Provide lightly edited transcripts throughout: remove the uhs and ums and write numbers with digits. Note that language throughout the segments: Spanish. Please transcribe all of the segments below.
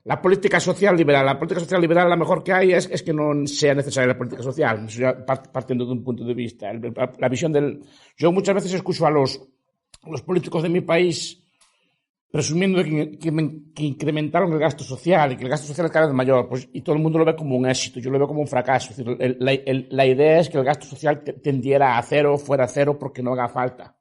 La política social liberal. La política social liberal, la mejor que hay es que no sea necesaria la política social, partiendo de un punto de vista. La visión del... Yo muchas veces escucho a los políticos de mi país presumiendo que incrementaron el gasto social y que el gasto social es cada vez mayor, pues, y todo el mundo lo ve como un éxito, yo lo veo como un fracaso. Es decir, la idea es que el gasto social tendiera a cero, fuera cero, porque no haga falta.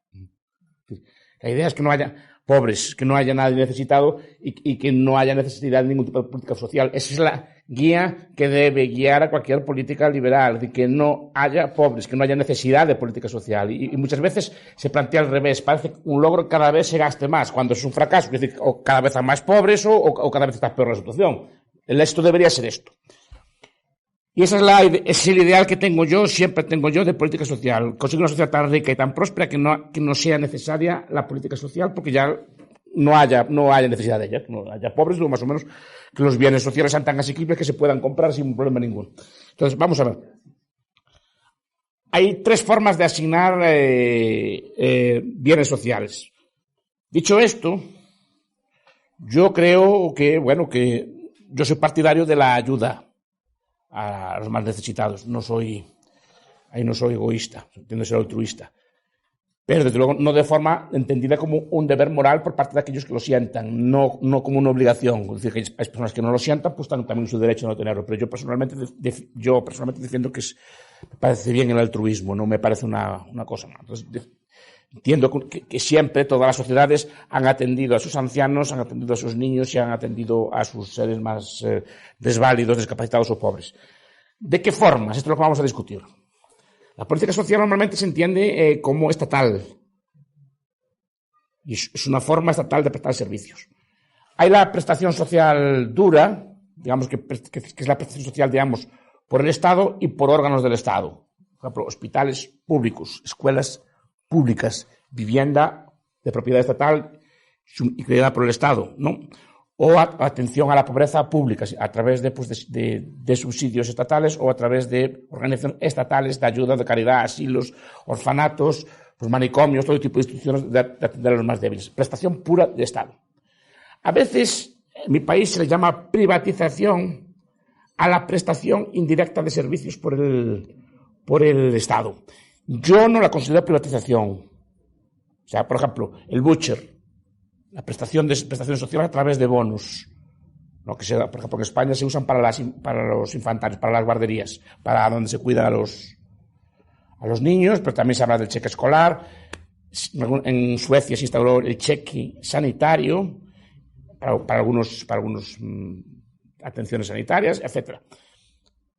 La idea es que no haya pobres, que no haya nadie necesitado y que no haya necesidad de ningún tipo de política social. Esa es la guía que debe guiar a cualquier política liberal, de que no haya pobres, que no haya necesidad de política social. Y muchas veces se plantea al revés, parece un logro que cada vez se gaste más, cuando es un fracaso, es decir, o cada vez hay más pobres o cada vez está peor la situación. El éxito debería ser esto. Y ese es el ideal que tengo yo, siempre tengo yo, de política social. Conseguir una sociedad tan rica y tan próspera que no sea necesaria la política social, porque ya no haya necesidad de ella, que no haya pobres, o más o menos que los bienes sociales sean tan asequibles que se puedan comprar sin problema ninguno. Entonces, vamos a ver. Hay 3 formas de asignar bienes sociales. Dicho esto, yo creo que yo soy partidario de la ayuda a los más necesitados. No soy egoísta, entiendo ser altruista. Pero desde luego no de forma entendida como un deber moral por parte de aquellos que lo sientan, no como una obligación. Es decir, que hay personas que no lo sientan, pues también su derecho a no tenerlo. Pero yo personalmente defiendo que me parece bien el altruismo, no me parece una cosa mala. Entonces, entiendo que siempre todas las sociedades han atendido a sus ancianos, han atendido a sus niños y han atendido a sus seres más desválidos, discapacitados o pobres. ¿De qué formas? Esto es lo que vamos a discutir. La política social normalmente se entiende como estatal. Y es una forma estatal de prestar servicios. Hay la prestación social dura, digamos que es la prestación social, digamos, por el Estado y por órganos del Estado. Por ejemplo, hospitales públicos, escuelas públicas, vivienda de propiedad estatal y creada por el Estado, ¿no? O atención a la pobreza pública a través de subsidios estatales o a través de organizaciones estatales de ayuda, de caridad, asilos, orfanatos, pues manicomios, todo tipo de instituciones de atender a los más débiles. Prestación pura de Estado. A veces, en mi país se le llama privatización a la prestación indirecta de servicios por el Estado. Yo no la considero privatización. O sea, por ejemplo, el butcher, la prestación social a través de bonos, ¿no? Que por ejemplo, en España se usan para los infantarios, para las guarderías, para donde se cuida a los niños, pero también se habla del cheque escolar. En Suecia se instauró el cheque sanitario para algunos atenciones sanitarias, etcétera.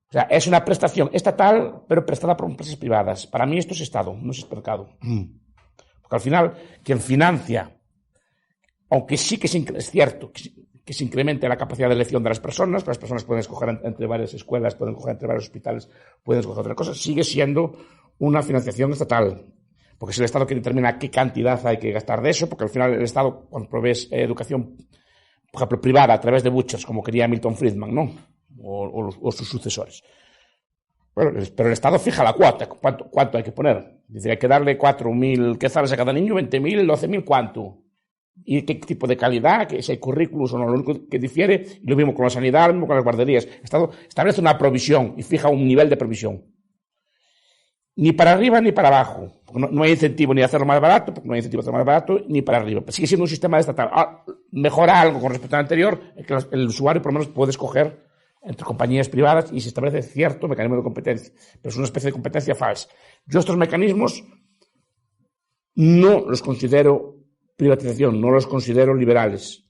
O sea, es una prestación estatal, pero prestada por empresas privadas. Para mí esto es Estado, no es mercado. Porque al final, quien financia, aunque sí que es cierto que se incremente la capacidad de elección de las personas pueden escoger entre varias escuelas, pueden escoger entre varios hospitales, pueden escoger otras cosas, sigue siendo una financiación estatal. Porque es el Estado quien determina qué cantidad hay que gastar de eso, porque al final el Estado, cuando provee educación, por ejemplo, privada a través de butchers, como quería Milton Friedman, ¿no? O sus sucesores. Bueno, pero el Estado fija la cuota, cuánto hay que poner. Dice, hay que darle 4.000 quetzales a cada niño, 20.000, 12.000, ¿cuánto? Y qué tipo de calidad, que si hay currículos o no, lo único que difiere, y lo mismo con la sanidad, lo mismo con las guarderías. El Estado establece una provisión y fija un nivel de provisión. Ni para arriba ni para abajo. Porque no hay incentivo ni a hacerlo más barato, porque no hay incentivo a hacerlo más barato, ni para arriba. Sigue siendo un sistema estatal. Mejora algo con respecto al anterior, es que el usuario por lo menos puede escoger entre compañías privadas y se establece cierto mecanismo de competencia. Pero es una especie de competencia falsa. Yo estos mecanismos no los considero privatización, no los considero liberales.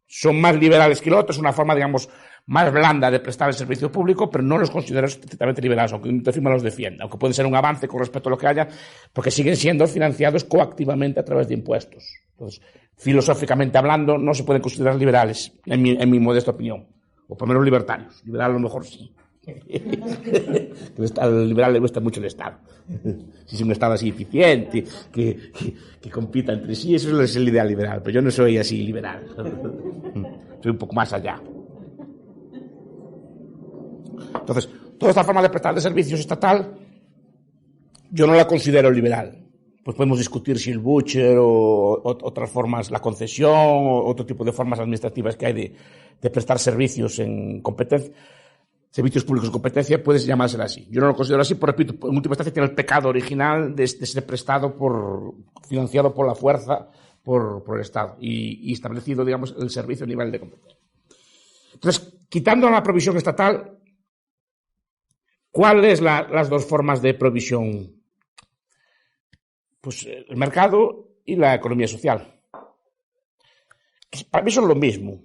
Son más liberales que lo otro, es una forma, digamos, más blanda de prestar el servicio público, pero no los considero estrictamente liberales, aunque encima los defienda, aunque puede ser un avance con respecto a lo que haya, porque siguen siendo financiados coactivamente a través de impuestos. Entonces, filosóficamente hablando, no se pueden considerar liberales, en mi modesta opinión. O por lo menos libertarios. Liberal a lo mejor sí. Al liberal le gusta mucho el Estado. Si es un Estado así eficiente, que compita entre sí, eso es el ideal liberal. Pero yo no soy así liberal. Soy un poco más allá. Entonces, toda esta forma de prestar de servicios estatal, yo no la considero liberal. pues podemos discutir si el voucher o otras formas, la concesión o otro tipo de formas administrativas que hay de prestar servicios en competencia, servicios públicos en competencia, puede llamársela así. Yo no lo considero así, porque repito, en última instancia tiene el pecado original de ser prestado financiado por la fuerza por el Estado y establecido, digamos, el servicio a nivel de competencia. Entonces, quitando la provisión estatal, ¿cuáles las dos formas de provisión? Pues el mercado y la economía social. Para mí son lo mismo,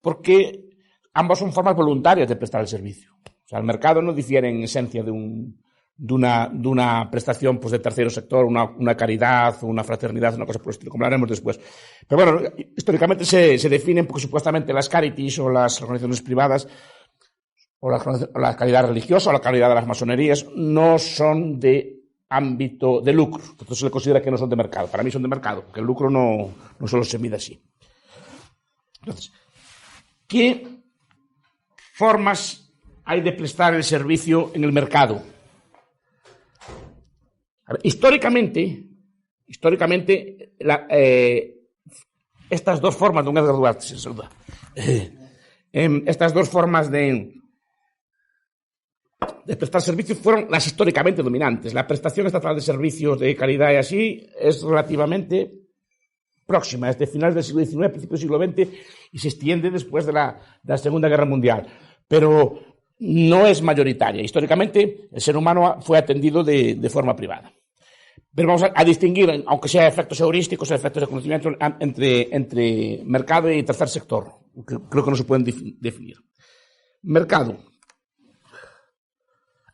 porque ambas son formas voluntarias de prestar el servicio. O sea, el mercado no difiere en esencia de una prestación pues, de tercero sector, una caridad, una fraternidad, una cosa por el estilo, como lo haremos después. Pero bueno, históricamente se definen porque supuestamente las charities o las organizaciones privadas o la caridad religiosa o la caridad de las masonerías no son de ámbito de lucro. Entonces se le considera que no son de mercado. Para mí son de mercado, porque el lucro no solo se mide así. Entonces, ¿qué formas hay de prestar el servicio en el mercado? A ver, históricamente, estas dos formas, don Edgar Duarte, sin duda, estas dos formas de prestar servicios fueron las históricamente dominantes. La prestación estatal de servicios de calidad y así es relativamente próxima, es de finales del siglo XIX, principios del siglo XX, y se extiende después de la Segunda Guerra Mundial. Pero no es mayoritaria. Históricamente, el ser humano fue atendido de forma privada. Pero vamos a distinguir, aunque sea efectos heurísticos, efectos de conocimiento, entre mercado y tercer sector, que creo que no se pueden definir. Mercado.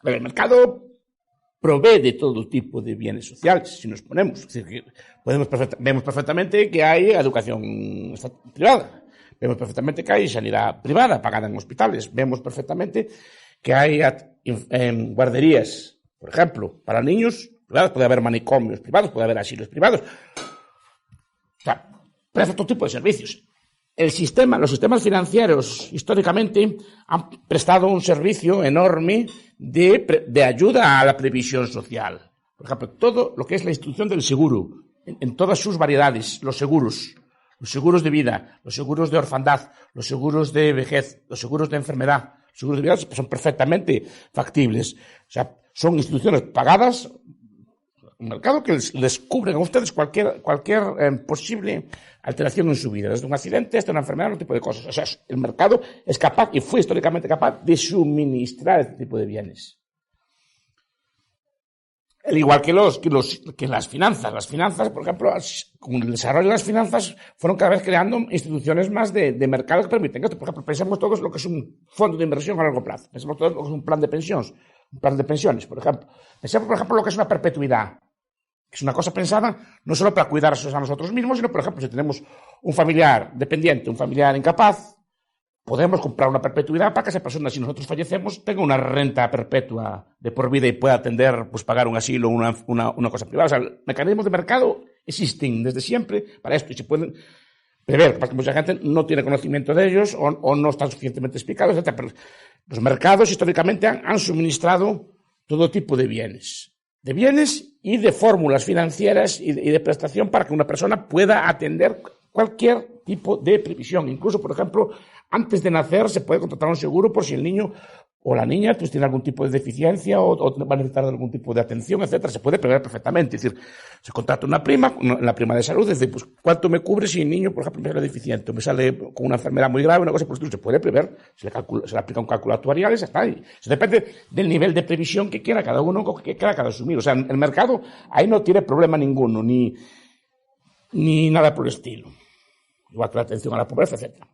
El mercado provee de todo tipo de bienes sociales, si nos ponemos. Es decir, que vemos perfectamente que hay educación privada, vemos perfectamente que hay sanidad privada pagada en hospitales, vemos perfectamente que hay guarderías, por ejemplo, para niños privados, puede haber manicomios privados, puede haber asilos privados. O sea, presta todo tipo de servicios. Los sistemas financieros históricamente han prestado un servicio enorme de ayuda a la previsión social. Por ejemplo, todo lo que es la institución del seguro, en todas sus variedades, los seguros de vida, los seguros de orfandad, los seguros de vejez, los seguros de enfermedad, los seguros de vida son perfectamente factibles. O sea, son instituciones pagadas, un mercado que les cubren a ustedes cualquier posible alteración en su vida, desde un accidente hasta una enfermedad, un tipo de cosas. O sea, el mercado es capaz y fue históricamente capaz de suministrar este tipo de bienes. Al igual que las finanzas. Las finanzas, por ejemplo, con el desarrollo de las finanzas, fueron cada vez creando instituciones más de mercado que permiten esto. Por ejemplo, pensemos todos lo que es un fondo de inversión a largo plazo. Pensemos todos lo que es un plan de pensiones, por ejemplo. Pensemos, por ejemplo, lo que es una perpetuidad. Es una cosa pensada no solo para cuidarnos a nosotros mismos, sino, por ejemplo, si tenemos un familiar dependiente, un familiar incapaz, podemos comprar una perpetuidad para que esa persona, si nosotros fallecemos, tenga una renta perpetua de por vida y pueda atender, pues pagar un asilo o una cosa privada. O sea, mecanismos de mercado existen desde siempre para esto y se pueden prever, porque mucha gente no tiene conocimiento de ellos o no están suficientemente explicados, etc. Pero los mercados históricamente han suministrado todo tipo de bienes y de fórmulas financieras y de prestación para que una persona pueda atender cualquier tipo de previsión. Incluso, por ejemplo, antes de nacer se puede contratar un seguro por si el niño o la niña pues, tiene algún tipo de deficiencia o va a necesitar algún tipo de atención, etcétera. Se puede prever perfectamente. Es decir, se contrata una prima de salud, es decir, pues, ¿cuánto me cubre si el niño, por ejemplo, me sale deficiente o me sale con una enfermedad muy grave, una cosa por el estilo? Se puede prever, se le aplica un cálculo actuarial y ya está. Eso depende del nivel de previsión que quiera cada uno, que quiera cada asumir. O sea, el mercado ahí no tiene problema ninguno, ni nada por el estilo. Igual que la atención a la pobreza, etcétera.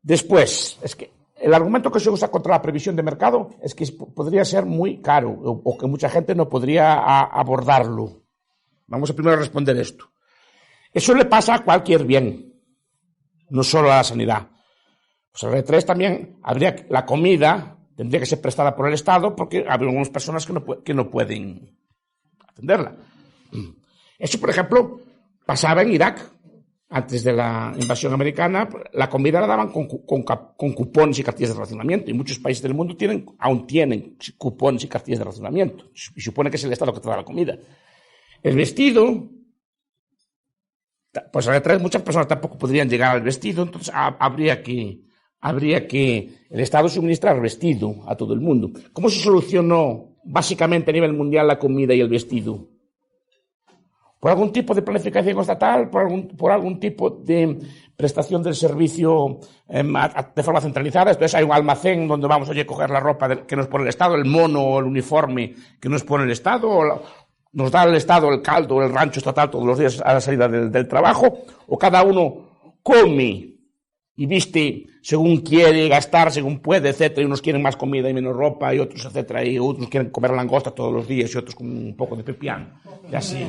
Después, es que el argumento que se usa contra la previsión de mercado es que podría ser muy caro o que mucha gente no podría abordarlo. Vamos a primero responder esto. Eso le pasa a cualquier bien, no solo a la sanidad. Pues el R3 también la comida tendría que ser prestada por el Estado porque hay algunas personas que no pueden atenderla. Eso, por ejemplo, pasaba en Irak. antes de la invasión americana, la comida la daban con cupones y cartillas de racionamiento. Y muchos países del mundo aún tienen cupones y cartillas de racionamiento. Y supone que es el Estado que te da la comida. El vestido, pues muchas personas tampoco podrían llegar al vestido, entonces habría que el Estado suministrar vestido a todo el mundo. ¿Cómo se solucionó básicamente a nivel mundial la comida y el vestido? ¿Por algún tipo de planificación estatal? ¿Por algún tipo de prestación del servicio de forma centralizada? Entonces hay un almacén donde vamos a coger la ropa que nos pone el Estado, el mono o el uniforme que nos pone el Estado, o nos da el Estado el caldo o el rancho estatal todos los días a la salida del trabajo, o cada uno come y viste según quiere, gastar según puede, etcétera, y unos quieren más comida y menos ropa, y otros, etcétera, y otros quieren comer langosta todos los días, y otros con un poco de pepián. Ya sí.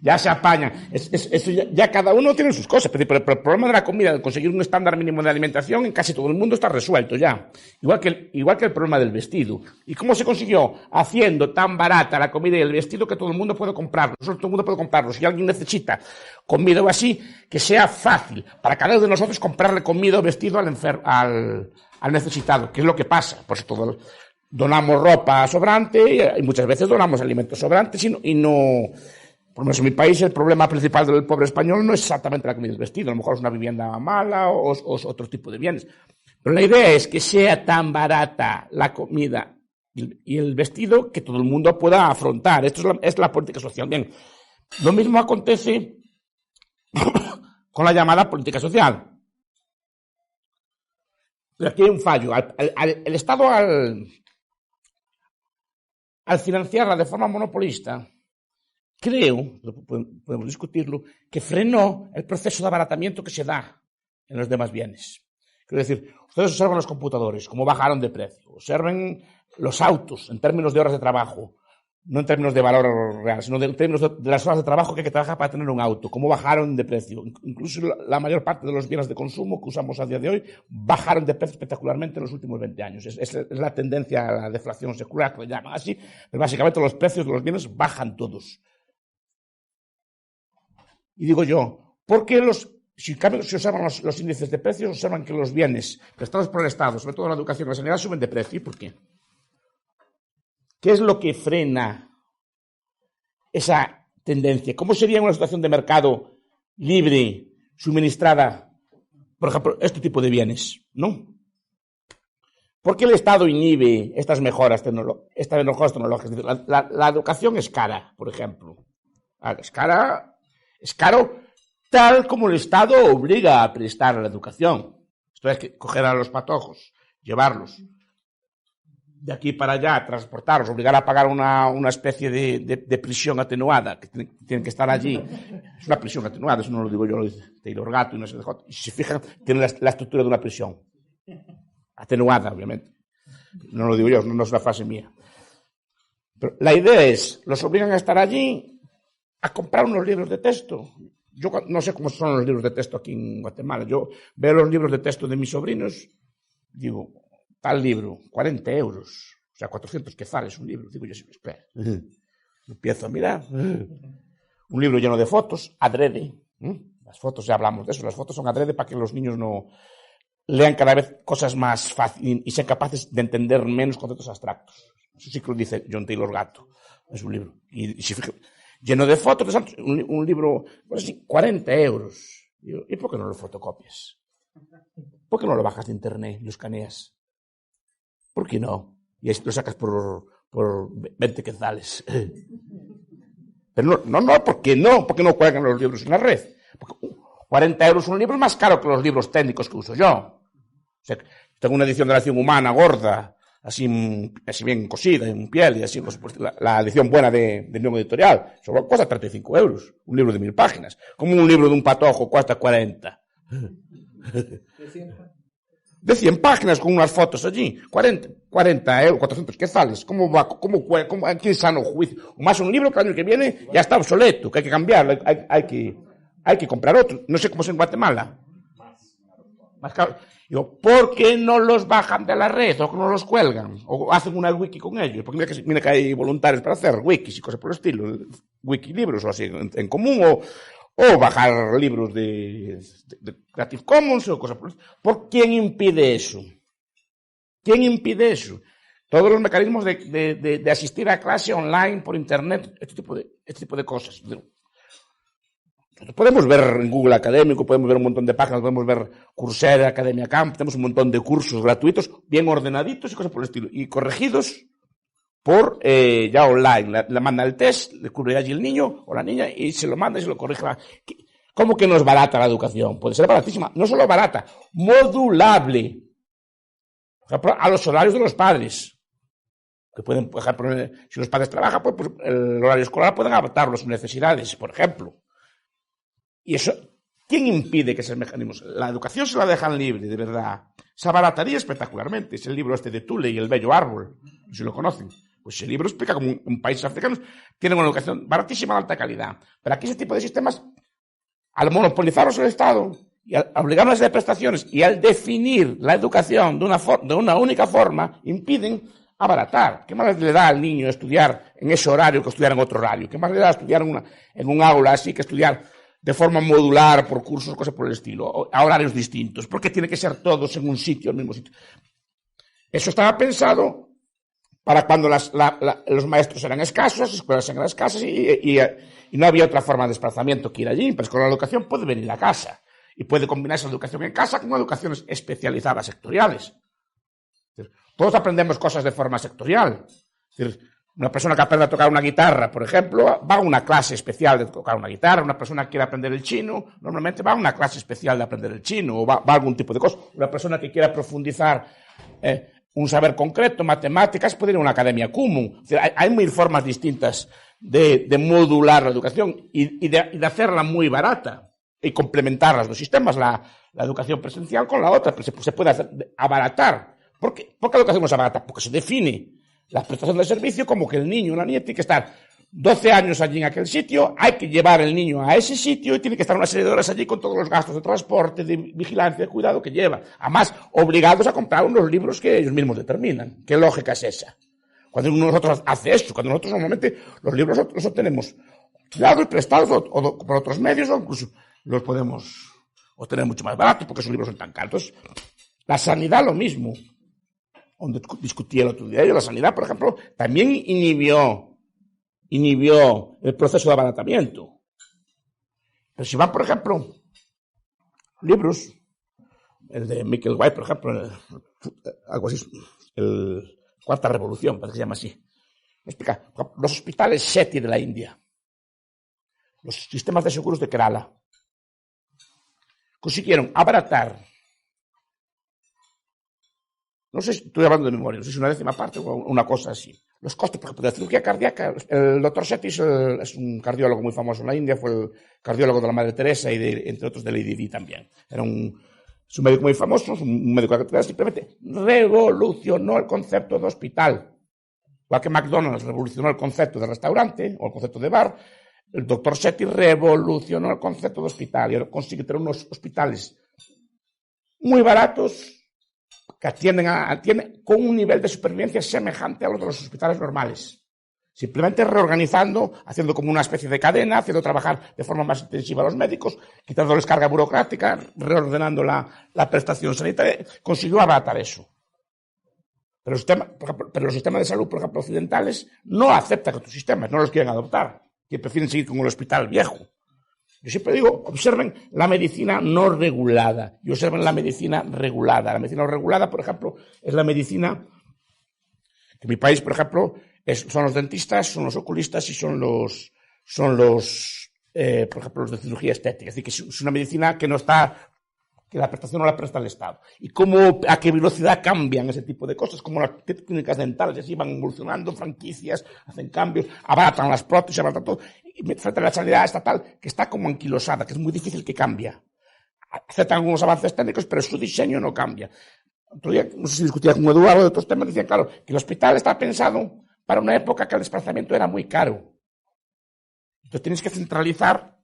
Ya se apañan. Eso ya cada uno tiene sus cosas, pero el problema de la comida, de conseguir un estándar mínimo de alimentación, en casi todo el mundo está resuelto ya. Igual que el problema del vestido. ¿Y cómo se consiguió? Haciendo tan barata la comida y el vestido que todo el mundo puede comprarlo. Todo el mundo puede comprarlo. Si alguien necesita comida o así, que sea fácil para cada uno de nosotros comprarle comida o vestido al necesitado, que es lo que pasa. Por eso donamos ropa sobrante y muchas veces donamos alimentos sobrantes y no. Por lo menos en mi país el problema principal del pobre español no es exactamente la comida y el vestido, a lo mejor es una vivienda mala o otro tipo de bienes. Pero la idea es que sea tan barata la comida y el vestido que todo el mundo pueda afrontar. Esto es la política social. Bien, lo mismo acontece con la llamada política social. Pero aquí hay un fallo. El Estado, al financiarla de forma monopolista, creo, podemos discutirlo, que frenó el proceso de abaratamiento que se da en los demás bienes. Quiero decir, ustedes observan los computadores, cómo bajaron de precio. Observen los autos en términos de horas de trabajo, no en términos de valor real, sino en términos de las horas de trabajo que hay que trabajar para tener un auto, cómo bajaron de precio. Incluso la mayor parte de los bienes de consumo que usamos a día de hoy bajaron de precio espectacularmente en los últimos 20 años. Es la tendencia a la deflación secular, que le llaman así, pero básicamente los precios de los bienes bajan todos. Y digo yo, ¿por qué si observan los índices de precios, observan que los bienes prestados por el Estado, sobre todo la educación y la sanidad, suben de precio? ¿Y por qué? ¿Qué es lo que frena esa tendencia? ¿Cómo sería una situación de mercado libre, suministrada, por ejemplo, este tipo de bienes? ¿No? ¿Por qué el Estado inhibe estas mejoras tecnológicas? La educación es cara, por ejemplo. Es caro tal como el Estado obliga a prestar la educación. Esto es que coger a los patojos, llevarlos de aquí para allá, transportarlos, obligar a pagar una especie de prisión atenuada, que tienen que estar allí. Es una prisión atenuada, eso no lo digo yo, lo dice Taylor Gatto y no sé de J. Y si se fijan, tiene la estructura de una prisión. Atenuada, obviamente. No lo digo yo, no es una frase mía. Pero la idea es, los obligan a estar allí, a comprar unos libros de texto. Yo no sé cómo son los libros de texto aquí en Guatemala. Yo veo los libros de texto de mis sobrinos, digo, tal libro, 40 euros, o sea, 400 quetzales un libro. Digo yo, espera, empiezo a mirar. Un libro lleno de fotos, adrede. Las fotos, ya hablamos de eso, las fotos son adrede para que los niños no lean cada vez cosas más fácil y sean capaces de entender menos conceptos abstractos. Eso sí que lo dice John Taylor Gatto, es un libro. Y si fijan, lleno de fotos, un libro, pues sí, 40 euros. ¿Y por qué no lo fotocopias? ¿Por qué no lo bajas de internet y lo escaneas? ¿Por qué no? Y lo sacas por 20 quetzales. Pero no, ¿por qué no? ¿Por qué no cuelgan los libros en la red? Porque 40 euros un libro es más caro que los libros técnicos que uso yo. O sea, tengo una edición de la Acción Humana gorda, así bien cosida, en piel, y así, pues, la edición buena de Unión Editorial. Solo cuesta 35 euros, un libro de 1000 páginas. Como un libro de un patojo cuesta 40. De 100 páginas con unas fotos allí. 40 euros, 400 quetzales. ¿Cómo aquí en sano juicio? O más un libro que el año que viene ya está obsoleto, que hay que cambiarlo, hay que comprar otro. No sé cómo es en Guatemala. Más caro. Digo, ¿por qué no los bajan de la red o no los cuelgan? O hacen una wiki con ellos. Porque mira que hay voluntarios para hacer wikis y cosas por el estilo. Wikilibros o así, en común. O bajar libros de Creative Commons o cosas por eso. ¿Por quién impide eso? ¿Quién impide eso? Todos los mecanismos de asistir a clase online por internet, este tipo de cosas. Podemos ver en Google Académico, podemos ver un montón de páginas, podemos ver Coursera, Academia Camp, tenemos un montón de cursos gratuitos, bien ordenaditos y cosas por el estilo, y corregidos por ya online. Le manda el test, le cubre allí el niño o la niña y se lo manda y se lo corrige. ¿Cómo que no es barata la educación? Puede ser baratísima, no solo barata, modulable. A los horarios de los padres. Que pueden, por ejemplo, si los padres trabajan, pues el horario escolar pueden adaptarlo a sus necesidades, por ejemplo. Y eso, ¿quién impide que esos mecanismos? La educación se la dejan libre, de verdad. Se abarataría espectacularmente. Es el libro este de Thule y el bello árbol, si lo conocen. Pues ese libro explica cómo en países africanos tienen una educación baratísima de alta calidad. Pero aquí ese tipo de sistemas, al monopolizarlos el Estado y al obligarnos a hacer prestaciones y al definir la educación de una única forma, impiden abaratar. ¿Qué más le da al niño estudiar en ese horario que estudiar en otro horario? ¿Qué más le da estudiar en un aula así que estudiar de forma modular por cursos, cosas por el estilo, a horarios distintos? ¿Por qué tiene que ser todos en un sitio, en el mismo sitio? Eso estaba pensado para cuando los maestros eran escasos, las escuelas eran escasas y no había otra forma de desplazamiento que ir allí. Pero es que la educación puede venir a casa y puede combinarse la educación en casa con educaciones especializadas sectoriales. Todos aprendemos cosas de forma sectorial. Es decir, una persona que aprende a tocar una guitarra, por ejemplo, va a una clase especial de tocar una guitarra. Una persona que quiere aprender el chino, normalmente va a una clase especial de aprender el chino o va a algún tipo de cosa. Una persona que quiera profundizar un saber concreto, matemáticas, puede ir a una academia común. Es decir, hay mil formas distintas de modular la educación y de hacerla muy barata y complementar los dos sistemas, la educación presencial con la otra, pero se puede abaratar. ¿Por qué la educación no se abarata? Porque se define la prestación del servicio como que el niño o la niña tiene que estar 12 años allí en aquel sitio, hay que llevar el niño a ese sitio y tiene que estar una serie de horas allí con todos los gastos de transporte, de vigilancia, de cuidado que lleva. Además, obligados a comprar unos libros que ellos mismos determinan. ¿Qué lógica es esa? Cuando nosotros hace eso, cuando nosotros normalmente los libros los obtenemos alquilados y prestados o por otros medios o incluso los podemos obtener mucho más baratos porque esos libros son tan caros. La sanidad lo mismo. Donde discutí el otro día, la sanidad, por ejemplo, también inhibió el proceso de abaratamiento. Pero si van, por ejemplo, libros, el de Michael White, por ejemplo, algo así, el Cuarta Revolución, parece que se llama así. Me explica, los hospitales SETI de la India, los sistemas de seguros de Kerala, consiguieron abaratar, no sé si estoy hablando de memoria, no sé si una décima parte o una cosa así. Los costes, por ejemplo, de la cirugía cardíaca, el doctor Sethi es un cardiólogo muy famoso en la India, fue el cardiólogo de la Madre Teresa y entre otros de Lady Di también. Es un médico muy famoso, un médico que simplemente revolucionó el concepto de hospital. Igual que McDonald's revolucionó el concepto de restaurante o el concepto de bar, el doctor Sethi revolucionó el concepto de hospital y ahora consigue tener unos hospitales muy baratos que atienden con un nivel de supervivencia semejante a los de los hospitales normales. Simplemente reorganizando, haciendo como una especie de cadena, haciendo trabajar de forma más intensiva a los médicos, quitándoles carga burocrática, reordenando la prestación sanitaria, consiguió abaratar eso. Pero los sistemas de salud, por ejemplo, occidentales, no aceptan otros sistemas, no los quieren adoptar, que prefieren seguir con el hospital viejo. Yo siempre digo, observen la medicina no regulada y observen la medicina regulada. La medicina no regulada, por ejemplo, es la medicina que en mi país, por ejemplo, son los dentistas, son los oculistas y son los por ejemplo, los de cirugía estética. Es decir, que es una medicina que la prestación no la presta el Estado. Y a qué velocidad cambian ese tipo de cosas, como las clínicas dentales, así van evolucionando, franquicias, hacen cambios, abaratan las prótesis, abaratan todo. Y frente a la sanidad estatal, que está como anquilosada, que es muy difícil que cambie. Aceptan algunos avances técnicos, pero su diseño no cambia. Otro día, no sé si discutía con Eduardo de otros temas, decía, claro, que el hospital está pensado para una época que el desplazamiento era muy caro. Entonces tienes que centralizar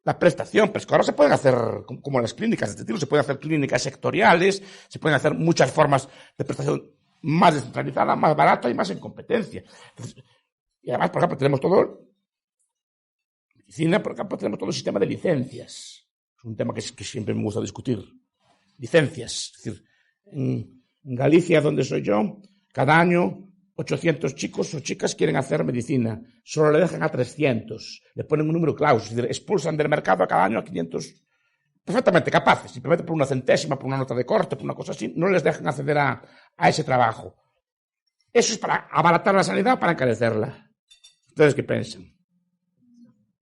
la prestación, pero es que ahora se pueden hacer, como las clínicas de este tipo, se pueden hacer clínicas sectoriales, se pueden hacer muchas formas de prestación más descentralizada, más barata y más en competencia. Entonces, y además, por ejemplo, tenemos todo Medicina, por ejemplo, tenemos todo el sistema de licencias. Es un tema que siempre me gusta discutir. Licencias. Es decir, en Galicia, donde soy yo, cada año 800 chicos o chicas quieren hacer medicina. Solo le dejan a 300. Le ponen un número clauso. Es decir, expulsan del mercado a cada año a 500 perfectamente capaces. Simplemente por una centésima, por una nota de corte, por una cosa así, no les dejan acceder a ese trabajo. ¿Eso es para abaratar la sanidad o para encarecerla? ¿Ustedes qué piensan?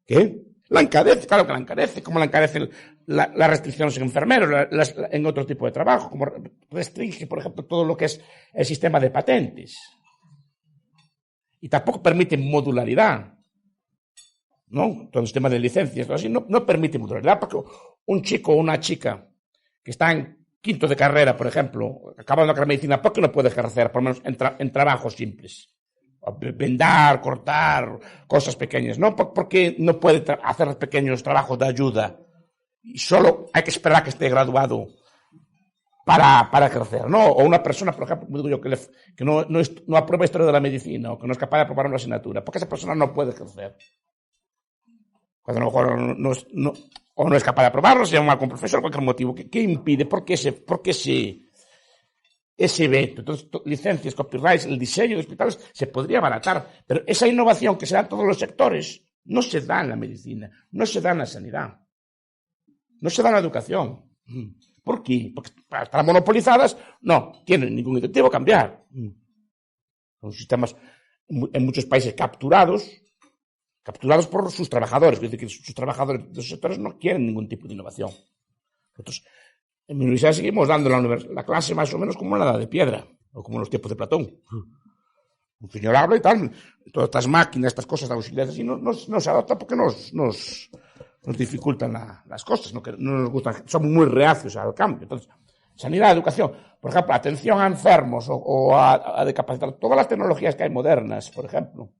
¿Qué? La encarece, claro que la encarece. ¿Cómo la encarecen las restricciones en enfermeros, en otro tipo de trabajo? Como restringe, por ejemplo, todo lo que es el sistema de patentes. Y tampoco permite modularidad, ¿no? Todo el sistema de licencias, todo así, no permite modularidad, porque un chico o una chica que está en quinto de carrera, por ejemplo, acabando la carrera de medicina, ¿por qué no puede ejercer, por lo menos en trabajos simples? Vendar, cortar, cosas pequeñas, ¿no? Porque no puede hacer pequeños trabajos de ayuda y solo hay que esperar a que esté graduado para ejercer, ¿no? O una persona, por ejemplo, como digo yo, que no aprueba historia de la medicina o que no es capaz de aprobar una asignatura, porque esa persona no puede ejercer. Cuando a lo mejor no es capaz de aprobarlo, se llama con profesor, cualquier motivo. ¿Qué impide? ¿Por qué ese veto? Entonces, licencias, copyrights, el diseño de hospitales se podría abaratar, pero esa innovación que se da en todos los sectores no se da en la medicina, no se da en la sanidad, no se da en la educación. ¿Por qué? Porque para estar monopolizadas no tienen ningún incentivo a cambiar. Son sistemas en muchos países capturados por sus trabajadores. Es decir, que sus trabajadores de esos sectores no quieren ningún tipo de innovación. Nosotros en mi universidad seguimos dando la clase más o menos como en la Edad de Piedra, o como en los tiempos de Platón. Un señor habla y tal, todas estas máquinas, estas cosas auxiliares, y no se adopta porque nos dificultan las cosas, no nos gustan, somos muy reacios al cambio. Entonces, sanidad, educación, por ejemplo, atención a enfermos o a discapacitados, todas las tecnologías que hay modernas, por ejemplo,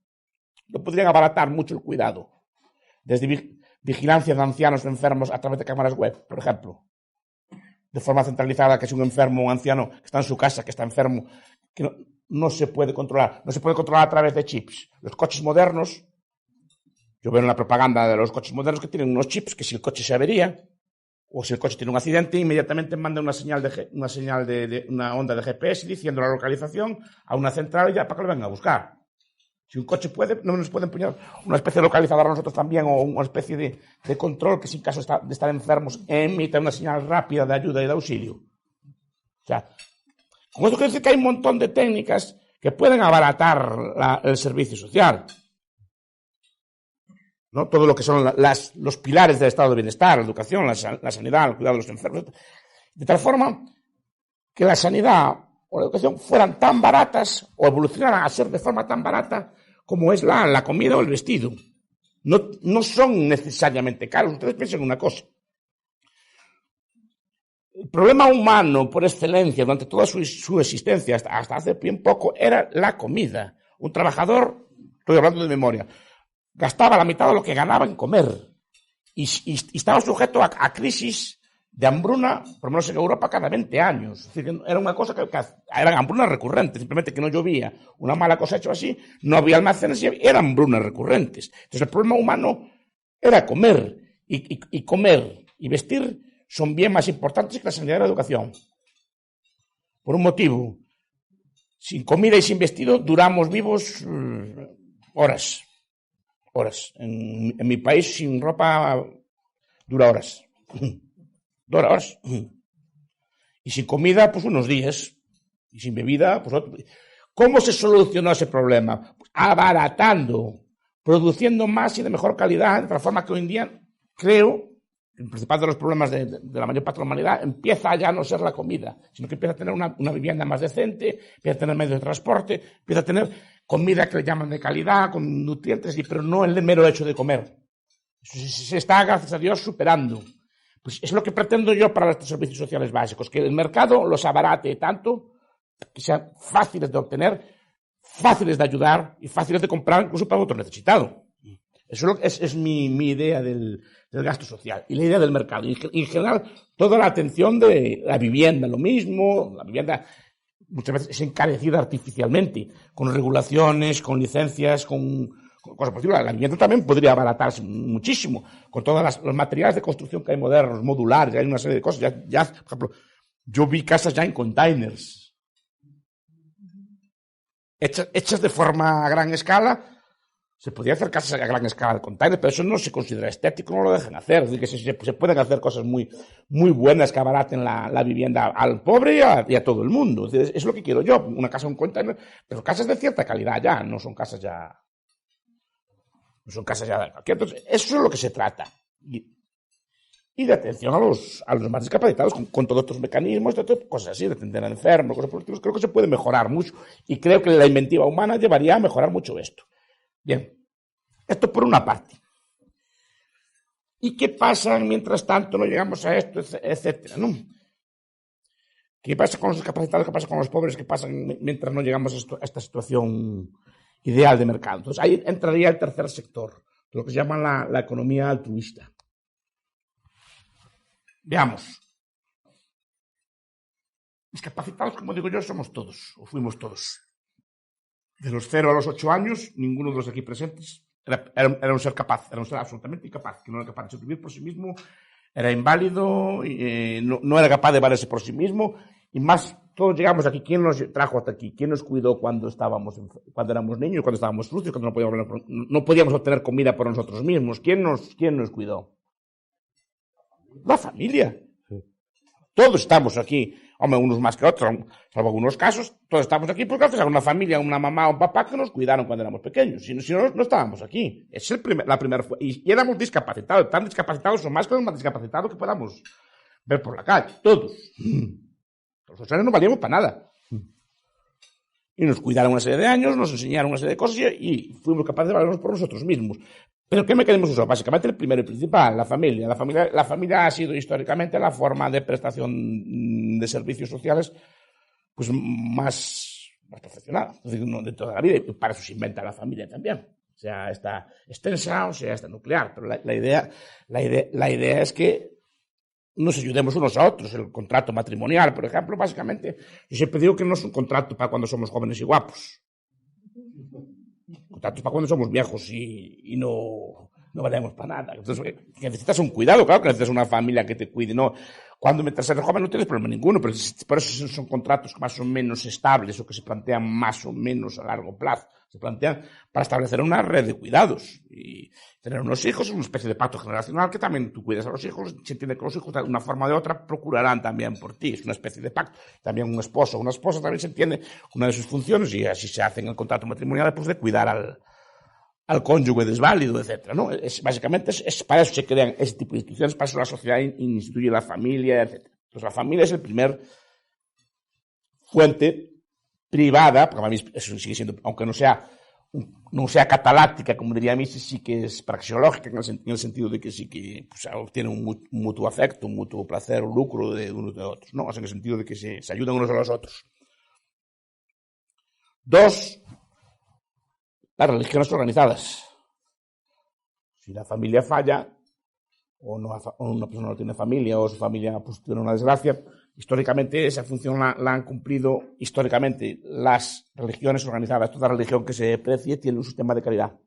no podrían abaratar mucho el cuidado. Desde vigilancia de ancianos o enfermos a través de cámaras web, por ejemplo, de forma centralizada, que si un enfermo o un anciano que está en su casa, que está enfermo, que no se puede controlar. No se puede controlar a través de chips. Los coches modernos, yo veo en la propaganda de los coches modernos que tienen unos chips que si el coche se avería o si el coche tiene un accidente, inmediatamente manda una señal de una onda de GPS diciendo la localización a una central ya para que lo vengan a buscar. Si un coche puede, no nos pueden poner una especie de localizador a nosotros también o una especie de control que si en caso de estar enfermos emita una señal rápida de ayuda y de auxilio. O sea, con esto quiere decir que hay un montón de técnicas que pueden abaratar el servicio social, ¿no? Todo lo que son los pilares del estado de bienestar, la educación, la sanidad, el cuidado de los enfermos, de tal forma que la sanidad o la educación fueran tan baratas o evolucionaran a ser de forma tan barata como es la comida o el vestido. No son necesariamente caros. Ustedes piensen una cosa. El problema humano por excelencia durante toda su existencia, hasta hace bien poco, era la comida. Un trabajador, estoy hablando de memoria, gastaba la mitad de lo que ganaba en comer y estaba sujeto a crisis de hambruna, por lo menos en Europa, cada 20 años. Es decir, era una cosa que eran hambrunas recurrentes, simplemente que no llovía, una mala cosecha o así, no había almacenes y eran hambrunas recurrentes. Entonces el problema humano era comer, y comer y vestir son bien más importantes que la sanidad y la educación. Por un motivo, sin comida y sin vestido duramos vivos horas. En mi país sin ropa dura horas. 2 horas. Y sin comida, pues unos días. Y sin bebida, pues otro. ¿Cómo se solucionó ese problema? Pues abaratando, produciendo más y de mejor calidad, de tal forma que hoy en día, creo, el principal de los problemas de la mayor parte de la humanidad empieza ya a no ser la comida, sino que empieza a tener una vivienda más decente, empieza a tener medios de transporte, empieza a tener comida que le llaman de calidad, con nutrientes, pero no el mero hecho de comer. Eso se está, gracias a Dios, superando. Pues es lo que pretendo yo para los servicios sociales básicos, que el mercado los abarate tanto que sean fáciles de obtener, fáciles de ayudar y fáciles de comprar incluso para otro necesitado. Eso es mi idea del gasto social y la idea del mercado. Y en general, toda la atención de la vivienda, lo mismo, la vivienda muchas veces es encarecida artificialmente, con regulaciones, con licencias, con cosas por decirlo. La vivienda también podría abaratarse muchísimo con todos los materiales de construcción que hay modernos, modulares, hay una serie de cosas. Ya, por ejemplo, yo vi casas ya en containers, hechas de forma a gran escala. Se podría hacer casas a gran escala de containers, pero eso no se considera estético, no lo dejan hacer. Es decir, que se pueden hacer cosas muy, muy buenas que abaraten la vivienda al pobre y a todo el mundo. Es decir, es lo que quiero yo, una casa en un container, pero casas de cierta calidad ya, no son casas ya de cualquier. Entonces, eso es lo que se trata. Y de atención a los más discapacitados con todos estos mecanismos, cosas así, de atender a enfermos, cosas por el estilo. Creo que se puede mejorar mucho y creo que la inventiva humana llevaría a mejorar mucho esto. Bien, esto por una parte. ¿Y qué pasa mientras tanto no llegamos a esto, etcétera, ¿no? ¿Qué pasa con los discapacitados? ¿Qué pasa con los pobres? ¿Qué pasa mientras no llegamos a esta situación ideal de mercado? Entonces ahí entraría el tercer sector, lo que se llama la economía altruista. Veamos. Discapacitados, como digo yo, somos todos, o fuimos todos. De los 0 a los 8 años, ninguno de los aquí presentes era un ser capaz, era un ser absolutamente incapaz, que no era capaz de sobrevivir por sí mismo, era inválido, no era capaz de valerse por sí mismo, y más, todos llegamos aquí. ¿Quién nos trajo hasta aquí? ¿Quién nos cuidó cuando éramos niños, cuando estábamos sucios, cuando no podíamos obtener comida por nosotros mismos? ¿Quién nos cuidó? La familia. Todos estamos aquí. Hombre, unos más que otros, salvo algunos casos, todos estamos aquí porque gracias a una familia, una mamá o un papá que nos cuidaron cuando éramos pequeños. Si no, no estábamos aquí. Es la primera. Y éramos discapacitados, tan discapacitados o más que los más discapacitados que podamos ver por la calle. Todos. Los sociales no valíamos para nada. Y nos cuidaron una serie de años, nos enseñaron una serie de cosas y fuimos capaces de valernos por nosotros mismos. ¿Pero qué mecanismos usamos? Básicamente el primero y principal, la familia. La familia ha sido históricamente la forma de prestación de servicios sociales pues más perfeccionada, es decir, de toda la vida, y para eso se inventa la familia también. Sea esta extensa o sea esta nuclear. Pero la idea es que nos ayudemos unos a otros. El contrato matrimonial, por ejemplo, básicamente, yo siempre digo que no es un contrato para cuando somos jóvenes y guapos. Contratos para cuando somos viejos y no valemos para nada. Entonces, que necesitas un cuidado, claro que necesitas una familia que te cuide. No, cuando mientras eres joven no tienes problema ninguno, pero por eso son contratos más o menos estables o que se plantean más o menos a largo plazo. Se plantean para establecer una red de cuidados y tener unos hijos, es una especie de pacto generacional que también tú cuidas a los hijos. Se entiende que los hijos de una forma o de otra procurarán también por ti. Es una especie de pacto. También un esposo o una esposa también se entiende una de sus funciones y así se hace en el contrato matrimonial pues de cuidar al cónyuge desválido, etcétera, ¿no? Básicamente es para eso se crean ese tipo de instituciones, para eso la sociedad instituye la familia, etcétera. Entonces la familia es el primer fuente privada, porque para mí eso sigue siendo, aunque no sea cataláctica, como diría a mí, sí que es praxeológica, en el sentido de que sí que pues, obtiene un mutuo afecto, un mutuo placer, un lucro de unos de otros, ¿no? O sea, en el sentido de que se ayudan unos a los otros. 2, las religiones organizadas. Si la familia falla, o una persona no tiene familia, o su familia pues, tiene una desgracia, históricamente esa función la han cumplido históricamente las religiones organizadas. Toda religión que se precie tiene un sistema de caridad.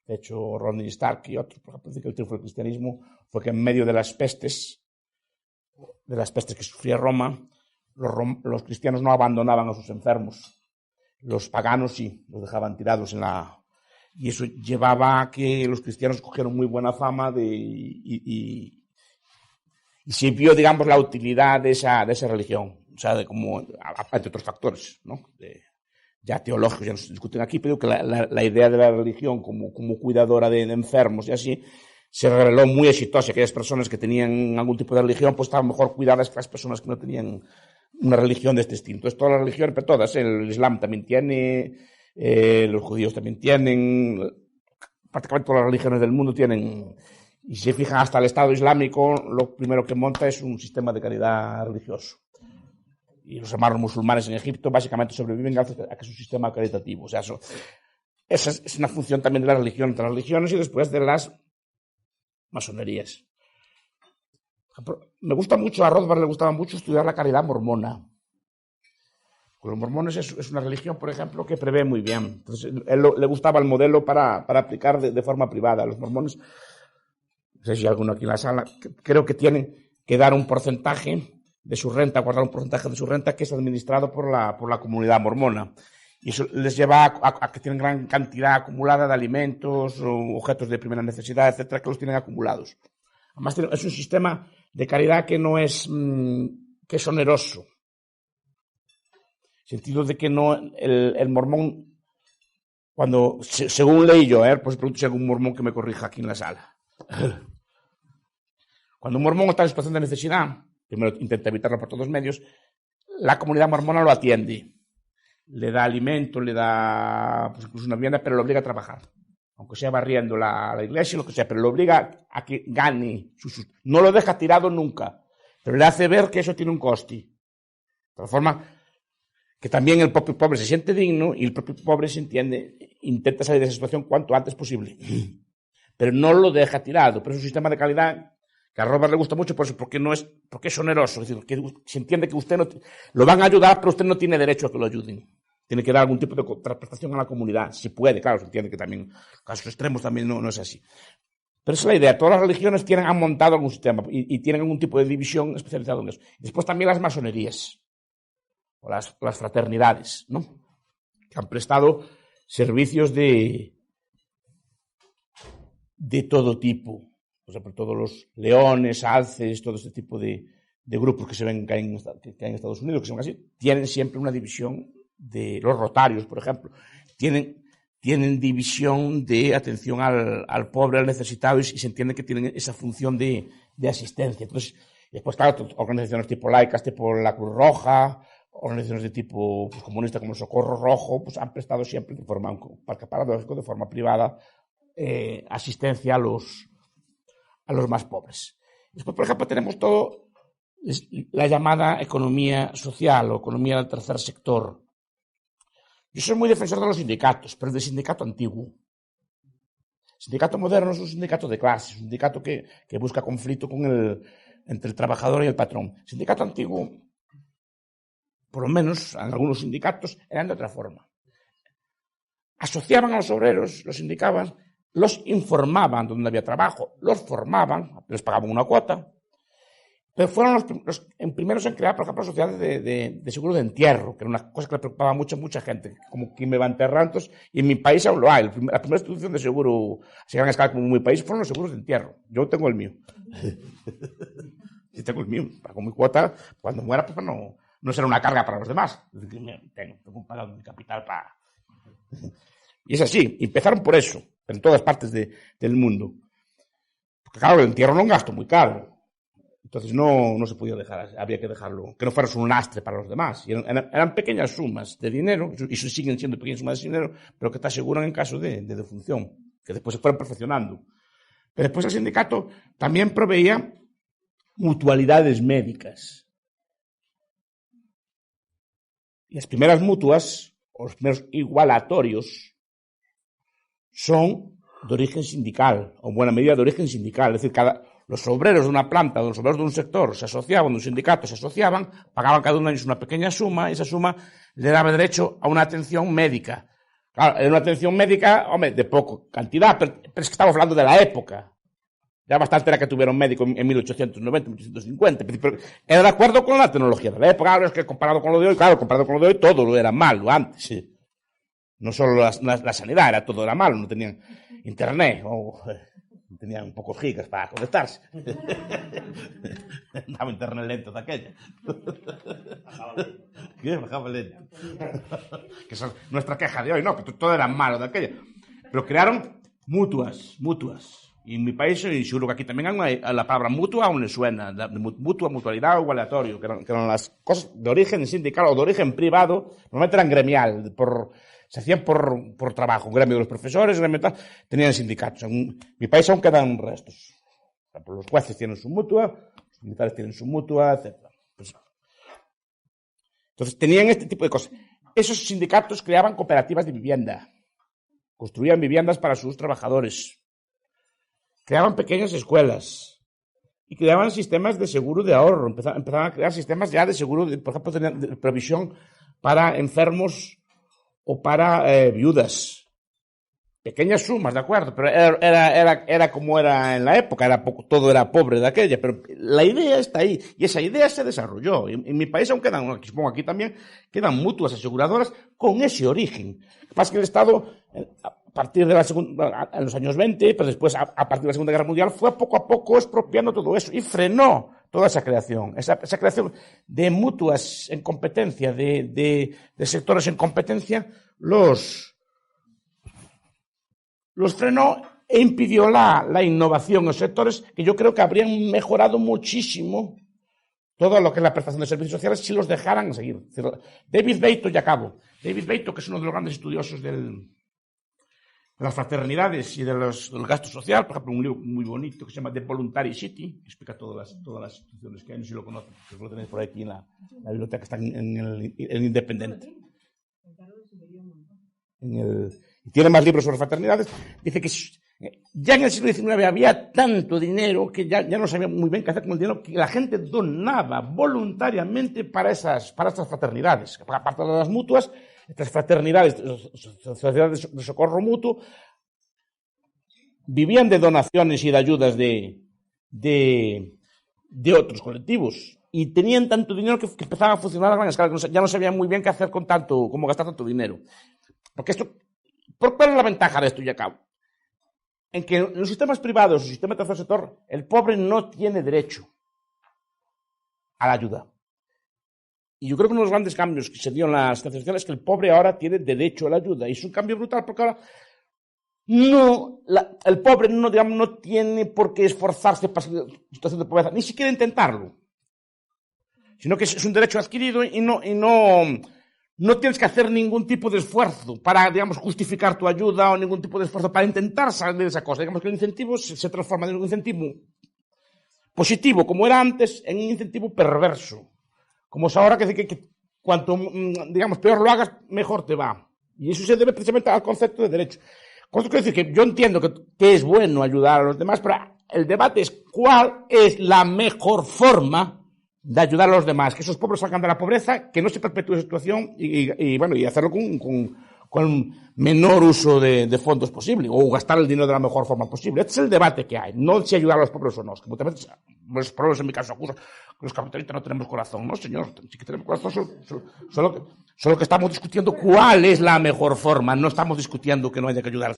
De hecho, Rodney Stark y otros, por ejemplo, dicen que el triunfo del cristianismo fue que en medio de las pestes que sufría Roma, los cristianos no abandonaban a sus enfermos. Los paganos sí, los dejaban tirados y eso llevaba a que los cristianos cogieron muy buena fama y se vio, digamos, la utilidad de esa religión, o sea, entre otros factores, ¿no? Ya teológicos, ya no se discuten aquí, pero que la idea de la religión como cuidadora de enfermos y así se reveló muy exitosa. Aquellas personas que tenían algún tipo de religión pues estaban mejor cuidadas que las personas que no tenían una religión de este estilo. Entonces todas las religiones, pero todas, el Islam también tiene, los judíos también tienen, prácticamente todas las religiones del mundo tienen, y si se fijan hasta el Estado Islámico, lo primero que monta es un sistema de caridad religioso. Y los hermanos musulmanes en Egipto básicamente sobreviven gracias a que es un sistema caritativo. O sea, esa es una función también de la religión entre las religiones y después de las masonerías. Me gusta mucho, a Rothbard le gustaba mucho estudiar la caridad mormona. Con los mormones es una religión, por ejemplo, que prevé muy bien. Entonces, le gustaba el modelo para aplicar de forma privada. Los mormones, no sé si hay alguno aquí en la sala, creo que tienen que dar un porcentaje de su renta, guardar un porcentaje de su renta que es administrado por la comunidad mormona. Y eso les lleva a que tienen gran cantidad acumulada de alimentos, o objetos de primera necesidad, etcétera, que los tienen acumulados. Además, es un sistema de caridad que no es, que es oneroso. En el sentido de que no, el mormón, cuando, según leí yo, pues pregunto si hay algún mormón que me corrija aquí en la sala. Cuando un mormón está en situación de necesidad, primero intenta evitarlo por todos medios, la comunidad mormona lo atiende. Le da alimento, le da pues incluso una vivienda, pero lo obliga a trabajar. Aunque sea barriendo la iglesia, lo que sea, pero lo obliga a que gane. No lo deja tirado nunca, pero le hace ver que eso tiene un coste. De tal forma que también el propio pobre se siente digno y el propio pobre se entiende, intenta salir de esa situación cuanto antes posible. Pero no lo deja tirado. Pero es un sistema de calidad que a Robert le gusta mucho por eso, porque es oneroso. Es decir, que se entiende que usted no lo van a ayudar, pero usted no tiene derecho a que lo ayuden. Tiene que dar algún tipo de contraprestación a la comunidad. Si puede, claro, se entiende que también, en casos extremos también no es así. Pero esa es la idea. Todas las religiones han montado algún sistema y tienen algún tipo de división especializada en eso. Después también las masonerías o las fraternidades, ¿no? Que han prestado servicios de todo tipo. O sea, por todos los leones, alces, todo este tipo de grupos que se ven que hay en Estados Unidos, que son así, tienen siempre una división de los rotarios, por ejemplo. Tienen división de atención al pobre, al necesitado, y se entiende que tienen esa función de asistencia. Entonces, después, claro, organizaciones tipo laicas, tipo la Cruz Roja, organizaciones de tipo pues, comunista como el Socorro Rojo, pues han prestado siempre de forma, paradójico, de forma privada, asistencia a los más pobres. Después, por ejemplo, tenemos todo la llamada economía social o economía del tercer sector. Yo soy muy defensor de los sindicatos, pero del sindicato antiguo. El sindicato moderno es un sindicato de clase, es un sindicato que busca conflicto entre el trabajador y el patrón. El sindicato antiguo, por lo menos en algunos sindicatos, eran de otra forma. Asociaban a los obreros, los sindicaban, los informaban donde había trabajo, los formaban, les pagaban una cuota, pero fueron los primeros en crear, por ejemplo, sociedades de seguro de entierro, que era una cosa que le preocupaba a mucha gente, como que me va a enterrar, entonces, y en mi país aún lo hay. La primera institución de seguro a gran escala como en mi país fueron los seguros de entierro. Yo tengo el mío. Sí, tengo el mío. Pago mi cuota, cuando muera, pues no será una carga para los demás. Tengo pagado mi capital para... Y es así, empezaron por eso, en todas partes del mundo. Porque claro, el entierro era un gasto muy caro. Entonces no se podía dejar, había que dejarlo, que no fuera un lastre para los demás. Y eran pequeñas sumas de dinero, y siguen siendo pequeñas sumas de dinero, pero que te aseguran en caso de defunción, que después se fueron perfeccionando. Pero después el sindicato también proveía mutualidades médicas. Y las primeras mutuas, o los primeros igualatorios, son de origen sindical, o en buena medida de origen sindical. Es decir, los obreros de una planta, los obreros de un sector se asociaban, de un sindicato se asociaban, pagaban cada uno de ellos una pequeña suma, y esa suma le daba derecho a una atención médica. Claro, era una atención médica, hombre, de poca cantidad, pero es que estamos hablando de la época. Ya bastante era que tuviera un médico en 1890, 1850, pero era de acuerdo con la tecnología de la época. Ahora es que comparado con lo de hoy, claro, comparado con lo de hoy, todo lo era malo antes, sí. No solo la sanidad, todo era malo, no tenían internet, tenían pocos gigas para conectarse. Daba internet lento de aquella. Bajaba lento. Que es nuestra queja de hoy, no, que todo era malo de aquella. Pero crearon mutuas. Y en mi país, y seguro que aquí también la palabra mutua aún le suena, mutua, mutualidad o igualatorio, que eran las cosas de origen sindical o de origen privado, normalmente eran gremial, se hacían por trabajo, un gremio de los profesores, tenían sindicatos. En mi país aún quedan restos. Los jueces tienen su mutua, los militares tienen su mutua, etc. Entonces tenían este tipo de cosas. Esos sindicatos creaban cooperativas de vivienda, construían viviendas para sus trabajadores, creaban pequeñas escuelas y creaban sistemas de seguro de ahorro. Empezaban a crear sistemas ya de seguro, por ejemplo, de provisión para enfermos o para viudas. Pequeñas sumas, de acuerdo, pero era como era en la época, todo era pobre de aquella, pero la idea está ahí, y esa idea se desarrolló. En mi país aún quedan, supongo aquí también, quedan mutuas aseguradoras con ese origen. Lo que pasa es que el Estado, a partir de en los años 20, pero después a partir de la Segunda Guerra Mundial, fue poco a poco expropiando todo eso y frenó toda esa creación, esa creación de mutuas en competencia, de sectores en competencia, los frenó e impidió la innovación en los sectores que yo creo que habrían mejorado muchísimo todo lo que es la prestación de servicios sociales si los dejaran seguir. David Beito, y acabo. David Beito, que es uno de los grandes estudiosos de las fraternidades y de los gastos social, por ejemplo, un libro muy bonito que se llama The Voluntary City, que explica todas las instituciones que hay, no sé si lo conocen, que lo tenéis por aquí en la biblioteca que está en el Independiente. Y tiene más libros sobre fraternidades. Dice que ya en el siglo XIX había tanto dinero que ya no sabía muy bien qué hacer con el dinero, que la gente donaba voluntariamente para estas fraternidades. Aparte de las mutuas, estas fraternidades, sociedades de socorro mutuo, vivían de donaciones y de ayudas de otros colectivos. Y tenían tanto dinero que empezaban a funcionar a gran escala, ya no sabían muy bien qué hacer con cómo gastar tanto dinero. Porque ¿cuál es la ventaja de esto y acabo? En que en los sistemas privados, el sistema de tercer sector, el pobre no tiene derecho a la ayuda. Y yo creo que uno de los grandes cambios que se dio en la asistencia social es que el pobre ahora tiene derecho a la ayuda. Y es un cambio brutal porque ahora el pobre no tiene por qué esforzarse para salir de situación de pobreza, ni siquiera intentarlo. Sino que es un derecho adquirido y no tienes que hacer ningún tipo de esfuerzo para, justificar tu ayuda o ningún tipo de esfuerzo para intentar salir de esa cosa. Digamos que el incentivo se transforma de un incentivo positivo, como era antes, en un incentivo perverso. Como es ahora que cuanto, peor lo hagas, mejor te va. Y eso se debe precisamente al concepto de derecho. Con esto quiero decir que yo entiendo que es bueno ayudar a los demás, pero el debate es cuál es la mejor forma de ayudar a los demás, que esos pobres salgan de la pobreza, que no se perpetúe esa situación y hacerlo con menor uso de fondos posible, o gastar el dinero de la mejor forma posible. Este es el debate que hay, no si ayudar a los pobres o no. Que muchas veces los pobres, en mi caso, acusan que los capitalistas no tenemos corazón. No, señor, sí que tenemos corazón, solo que estamos discutiendo cuál es la mejor forma, no estamos discutiendo que no haya que ayudar.